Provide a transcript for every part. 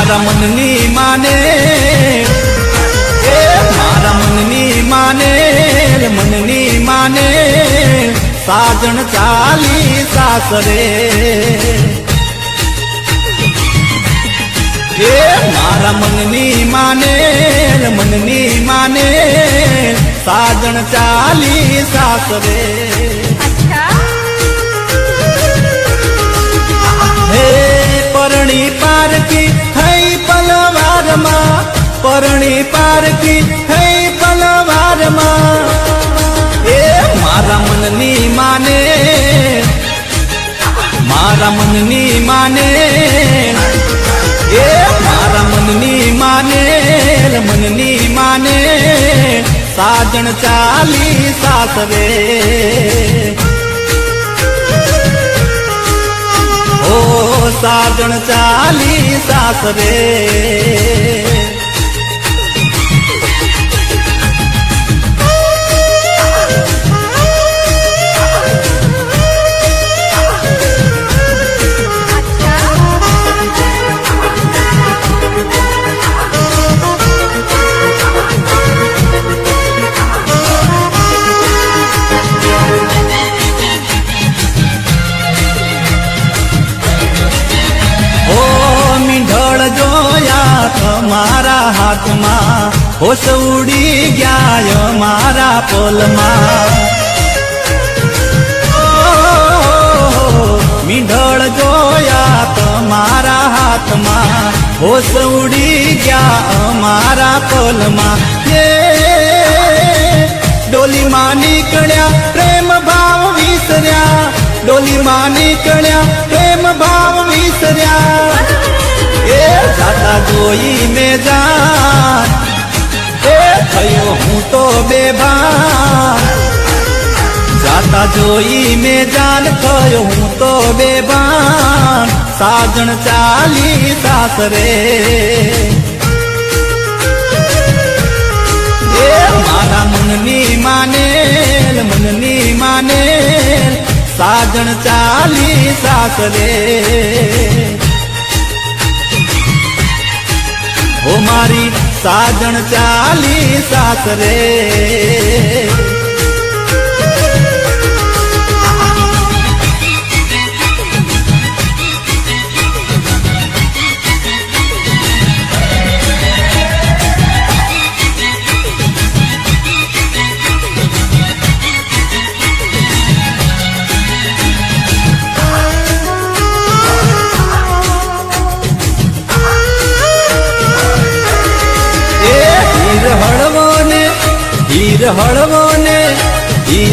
મારા મનની માને મારા મનની માને સાજણ ચાલી સાસરે મારા મનની માને સાજણ ચાલી સાસરે હે પરણી પારકી થઈ પલવારમાં પરણી પારકી થઈ પલવારમાં મારા મનની માને મારા મનની માને મારા મનની માને સાજણ ચાલી સાસરે ઓ સાજણ ચાલી સાસરે મારા હાથમાં હોશ ઉડી ગયા મારા પોલમાં મીંઢળ જોયા તમારા હાથમાં હોશ ઉડી ગયા મારા પોલમાં ડોલીમાં નીકળ્યા પ્રેમ ભાવ વિસર્યા ડોલીમાં નીકળ્યા પ્રેમ ભાવ વિસર્યા જાતા જોઈ મેં જાન થયો હું તો બેભાન જાતા જોઈ મેં જાન થયો હું તો બેભાન સાજણ ચાલી સાસરે મારા મનની માને સાજણ ચાલી સાસરે ઓ મારી સાજણ ચાલી સાસરે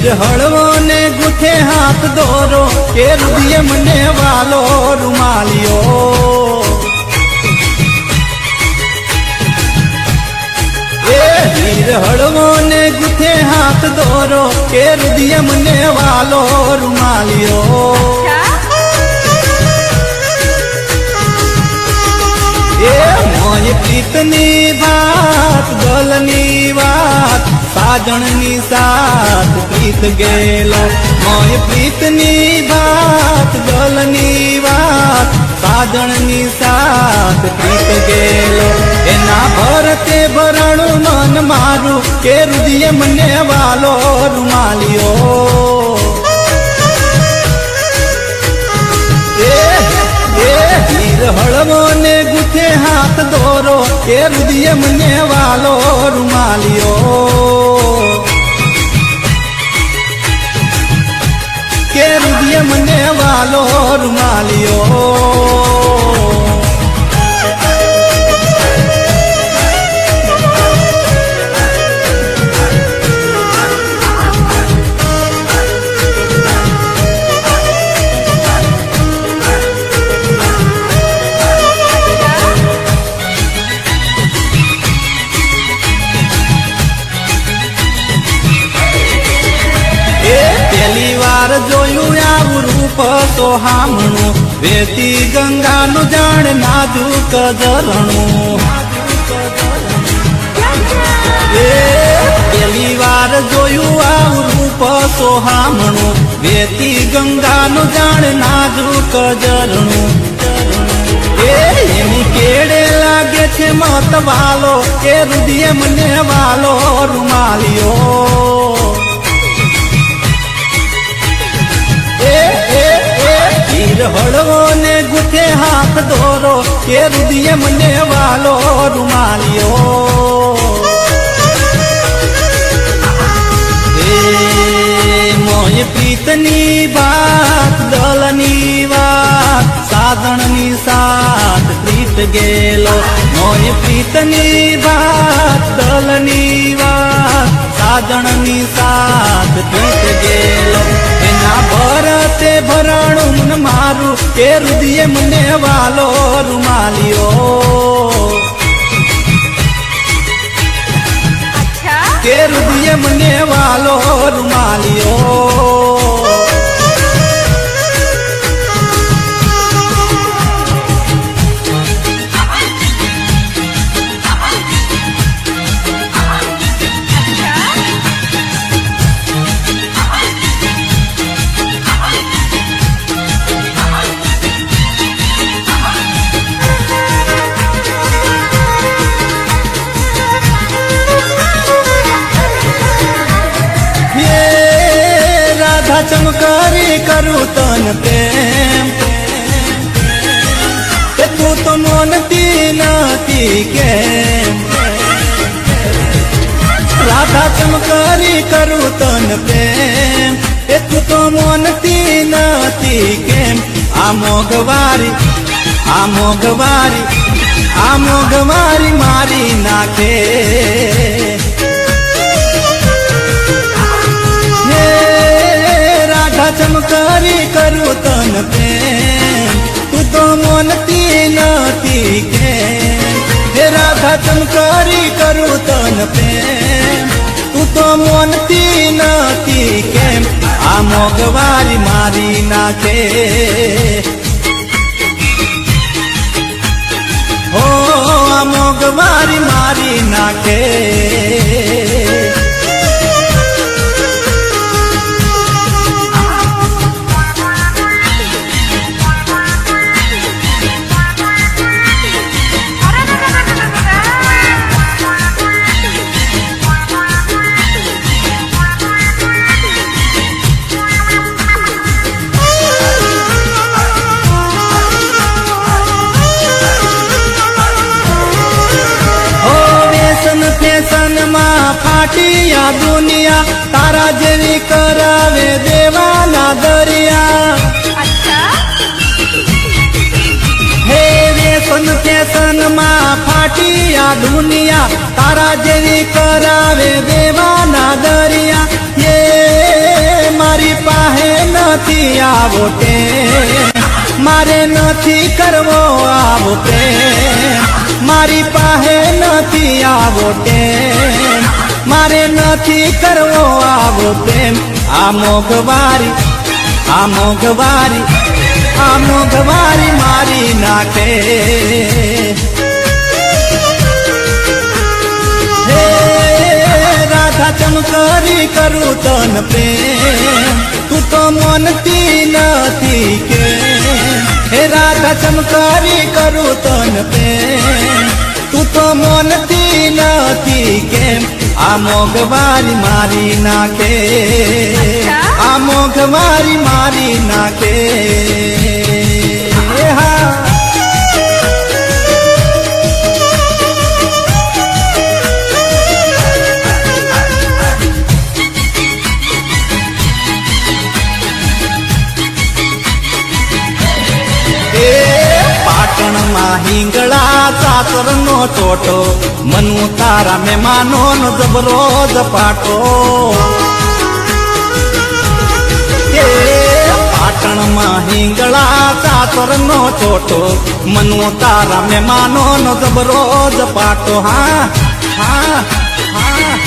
હીર હળવો ને ગુથે હાથ દોરો કે હૃદય મને વાલો રૂમાલિયો હીર હળવો ને ગુથે હાથ દોરો કે હૃદય મને વાલો રૂમાલિયો મોય પ્રીતની વાત ગલની વાત સાજણની સાથ પ્રીત ગેલો મોય પ્રીતની વાત ગલની વાત સાજણની સાથ પ્રીત ગેલો એના ભરતે ભરણું મન મારું કે હૃદય મને વાલો રૂમાલિયો હીર હળવો ને ગુથે હાથ દોરો કે હૃદય મને વાલો રૂમાલિયો કે હૃદય મને વાલો રૂમાલિયો જોયું આવું રૂપ સોહામણું વેતી ગંગાનું જાણ નાજુક ઝરણું પહેલી વાર જોયું આવું રૂપ સોહામણું વેતી ગંગાનું જાણ નાજુક ઝરણું એની કેળેલા નાખે મત વાલો કે હૃદય મને વાલો રૂમાલિયો હીર હળવો ને ગુથે હાથ દોરો કે હૃદય મને વાલો રૂમાલિયો મોય પ્રીતની વાત દલની વાત સાધણની સાથ પ્રીત ગેલો મોય પ્રીતની વાત દલની વાત સાધણની સાથ પ્રીત ગેલો એના ભરતે ભરાણું મન મારું કે હૃદય મને વાલો રૂમાલિયો કે હૃદય મને વાલો રૂમાલિયો ચમકારી કરું તન પ્રેમ કે તું તો મોનતી નથી કેમ રાધા ચમકારી કરું તન પ્રેમ કે તું તો મોનતી નથી કેમ આ મોઘવારી આ મોઘવારી આ મોઘવારી મારી નાખે ચમકારી કરું તન પ્રેમ તું તો મોનતી નથી કેમ હે રાધા ચમકારી કરું તન પ્રેમ તું તો મોનતી નથી કેમ આ મોઘવારી મારી નાખે હો આ મોઘવારી મારી નાખે ફાટિયા દુનિયા તારા જેવી કરાવે દેવાના દરિયા હે રેશન ફેશન માં ફાટિયા દુનિયા તારા જેવી કરાવે દેવાના દરિયા એ મારી પાસે નથી આવો મારે નથી કરવો આવો પ્રેમ મારી પાસે નથી આવો મારે નથી કરવો આવો પ્રેમ આ મોઘવારી આ મોઘવારી આ મોઘવારી મારી નાખે હે રાધા ચમકારી કરું તન પ્રેમ તું તો મોનતી નથી કે હે રાધા ચમકારી કરું તન પ્રેમ તું તો મોનતી નથી કેમ આ મોઘવારી મારી નાખે આ મોઘવારી મારી નાખે હા પાટણમાં હિંગળા ચાતરનો ટોટો મનુ તારા મહેમાનો નો જબરો ઝપાટો પાટણમાં હિંગળા ચાતરનો ટોટો મનુ તારા મહેમાનો નો જબરો ઝપાટો હા હા હા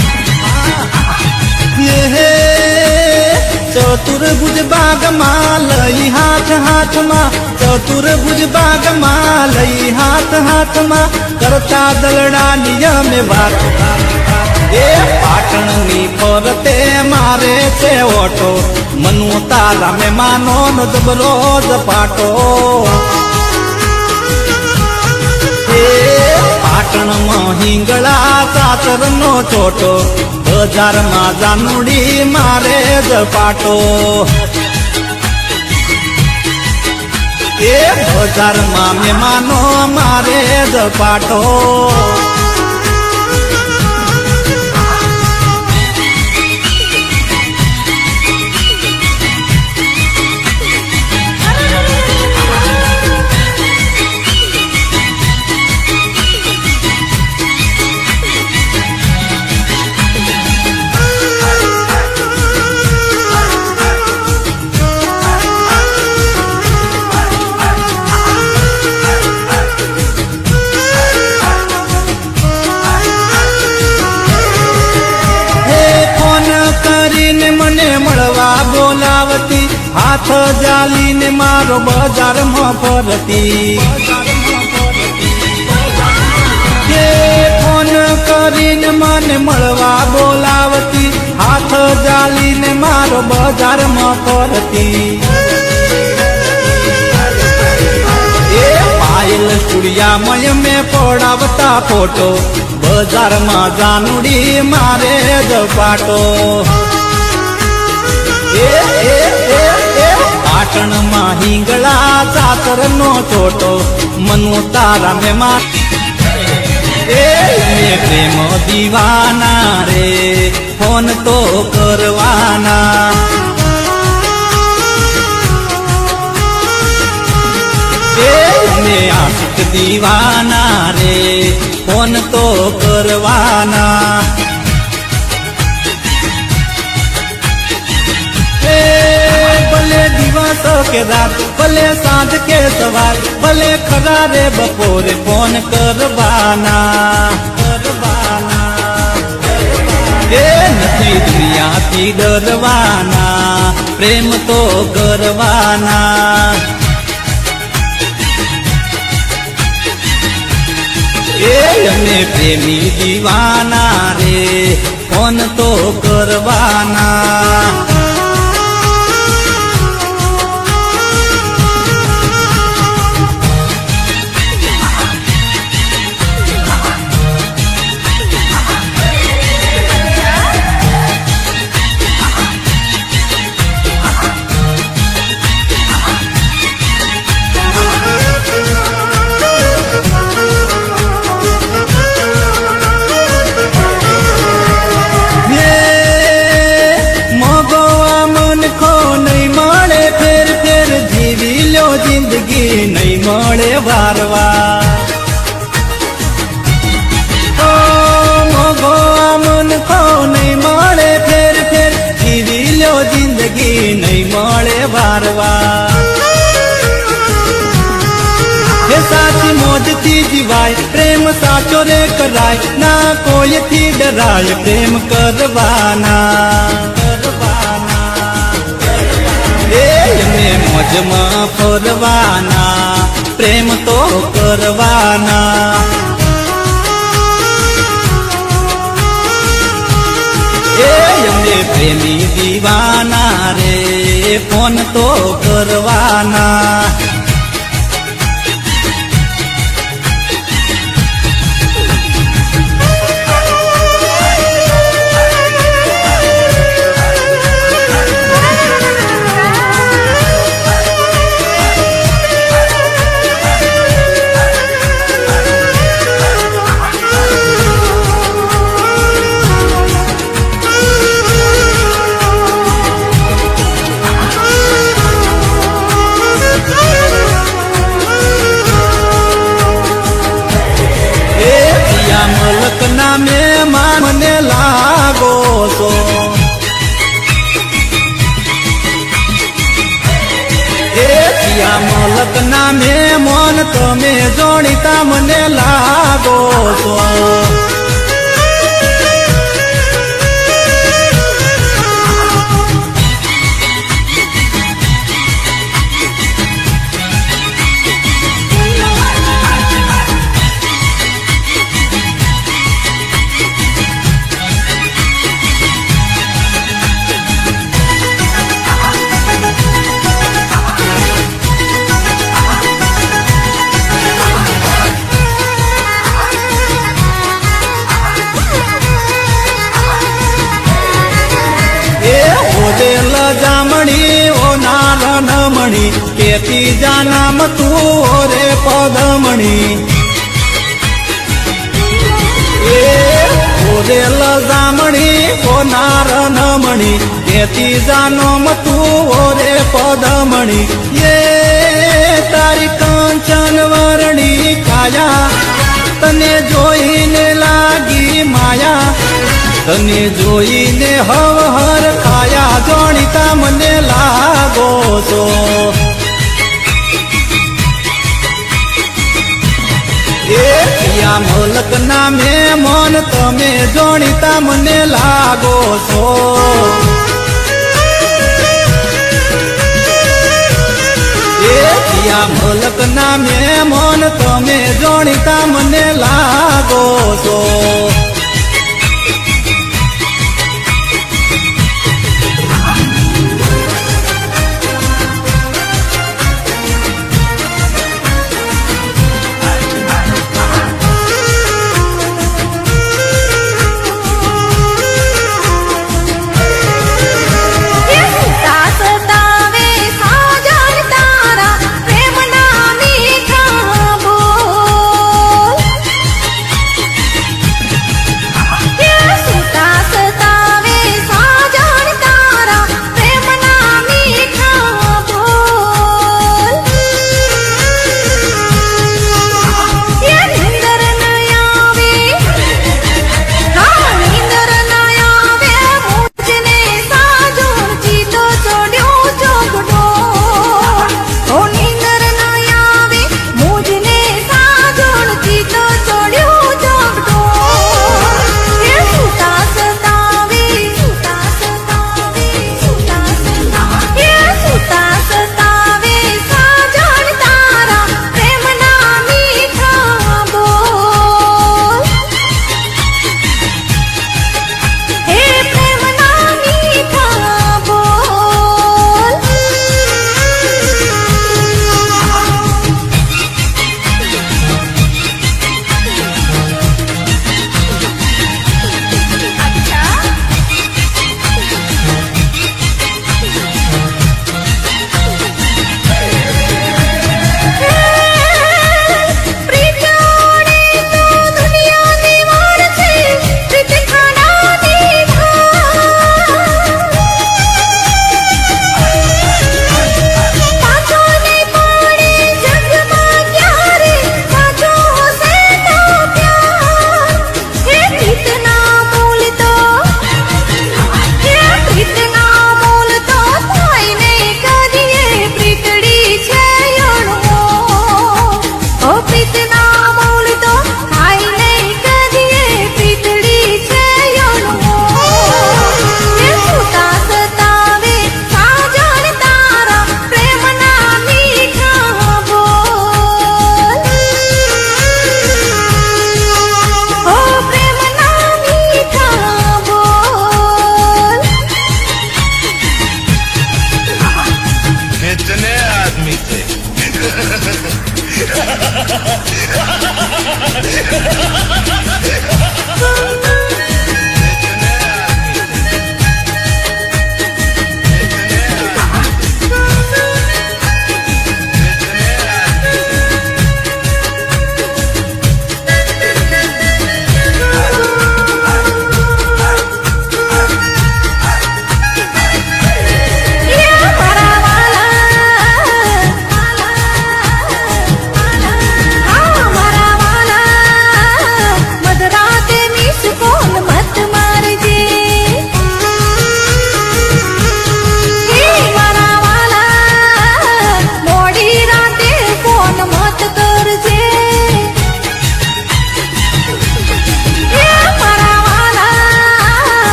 ચતુર્ભુજ બાગમાં લઈ હાથ હાથમાં ચતુર્ભુજ બાગમાં લઈ હાથ હાથમાં કરતા દલડા નિયમે વાત એ પાટણની ફરતે મારે છે ઓટો મનુ તારા મહેમાનો નો જબરો ઝપાટો હિંગળા સાતરનો ચોટો બજારમાં જાનુડી મારે જ પાટો એ બજારમાં મહેમાનો મારે જ પાટો મને મળવા બોલાવતી હાથ જાલીને મારો બજારમાં ફરતી કે ફોન કરીને મને મળવા બોલાવતી હાથ જાલીને મારો બજારમાં ફરતી એ પાયલ ચુડિયામય મેં પડાવતા ફોટો બજારમાં જાનુડી મારે જ પાટો પાટણમાં હિંગળા ચાતરનો ચોટો મનો તારા મહેમાન એ પ્રેમ દીવાના રે ફોન તો કરવાના એ આશિક દીવાના રે ફોન તો કરવાના ભલે દિવસ કે રાત ભલે સાંજ કે સવાર ભલે ખરા રે બપોરે ફોન કરવાના એ નથી દુનિયાથી ડરવાના પ્રેમ તો કરવાના એ અમે પ્રેમી દીવાના રે ફોન તો કરવાના જિંદગી નહીં મળે વારવા ઓ મોગો મન કો નહીં મળે ફેર ફેર જીવી લ્યો જિંદગી નહીં મળે વારવા હે સાચી મોજથી જીવાય પ્રેમ સાચો રે કરાય ના કોઈથી ડરાય પ્રેમ કરવાના મોજમાં ફરવાના પ્રેમ તો કરવાના એ અમે પ્રેમી દીવાના રે ફોન તો કરવાના મલકના મહેમાન મને લાગો છો એ પિયા મલકના મહેમાન તમે જોડીતા મને લાગો છો પદમણી કેતી જા નામ તું રે પદમણી એ ઓરે લજામણી કોનાર નમણી કેતી જા નામ તું રે પદમણી એ તારી કાંચન વરણી કાયા તને જોઈને લાગી માયા તને જોઈને હર ખાયા જાણીતા મને લાગો છો એ પિયા મલક ના મહેમાન તમે જાણીતા મને લાગો છો એ પિયા મલક ના મહેમાન તમે જાણીતા મને લાગો છો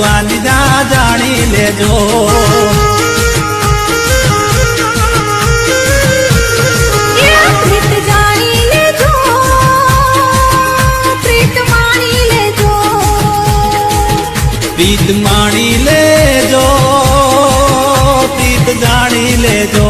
जुआनी जा जानी ले जो प्रीत जानी ले जो प्रीत मानी ले जो प्रीत मानी ले जो प्रीत जानी ले जो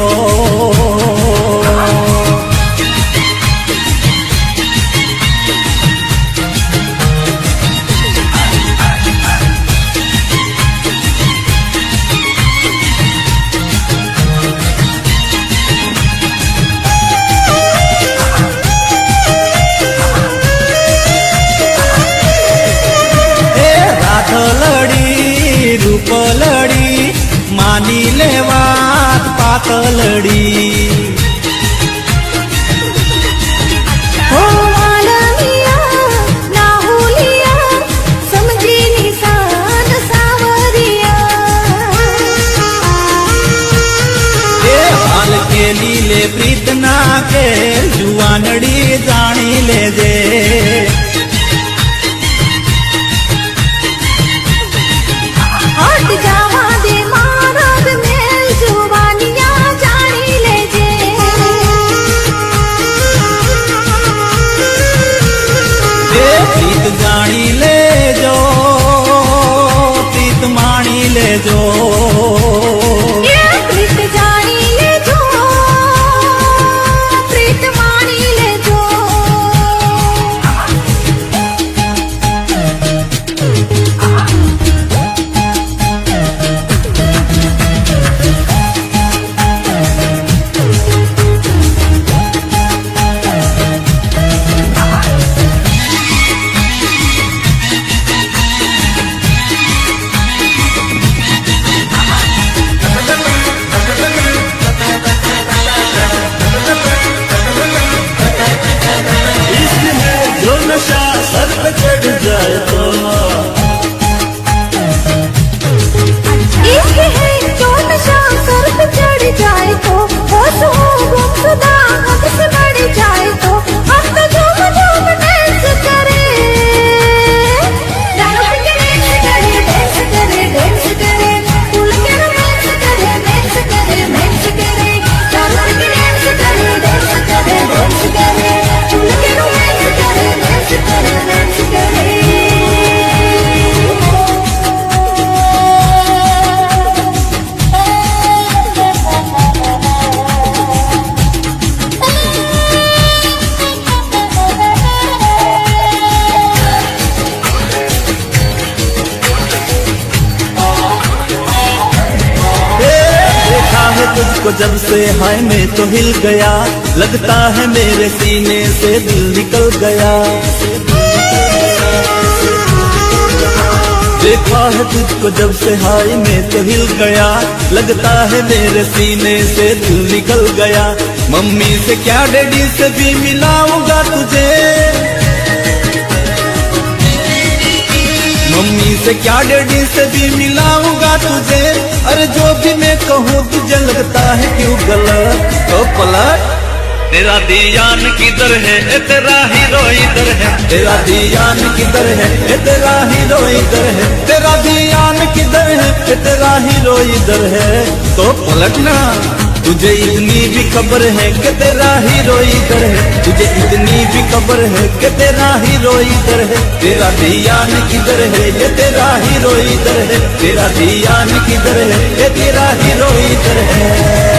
लड़ी रूप लड़ी मानी ले बात पातलड़ी हो वालमिया नाहुलिया समझी निशान सावरिया ए हाल के लीले प्रीत ना के जुआनड़ी जानी ले जे हट जावा दे मारद मेल जुबानिया जानी ले जे प्रीत जानी ले जो प्रीत मानी ले जो प्रीत जानी ले जो प्रीत मानी ले जो जो नशा सर पे चढ़ जाए तो इश्क है जो नशा सर पे चढ़ जाए तो होश हो गुमशुदा हमसे बढ़ जाए तो हम तो झूम झूम डांस करे डांस करे डांस करे डांस करे फूल के रोमांस करे डांस करे डांस करे डांस करे डांस करे डांस करे फूल के रोमांस करे डांस करे डांस करे देखा है तुझको जब से हाय मैं तो हिल गया लगता है मेरे सीने से दिल निकल गया देखा है तुझको जब से हाय मैं तो हिल गया लगता है मेरे सीने से दिल निकल गया मम्मी से क्या डैडी से भी मिलाऊंगा तुझे मम्मी से क्या डैडी से भी मिलाऊंगा तुझे अरे जो भी मैं कहूँ तुझे लगता है क्यों गलत तो पलट तेरा धियान किधर है ए तेरा हीरो इधर है तेरा धियान किधर है ए तेरा हीरो इधर है तेरा धियान किधर है ए तेरा हीरो इधर है तो पलटना तुझे इतनी भी खबर है कि तेरा हीरो इधर है तुझे इतनी भी खबर है कि तेरा हीरो इधर है तेरा धियान किधर है ये तेरा हीरो इधर है तेरा धियान किधर है ये तेरा हीरो इधर है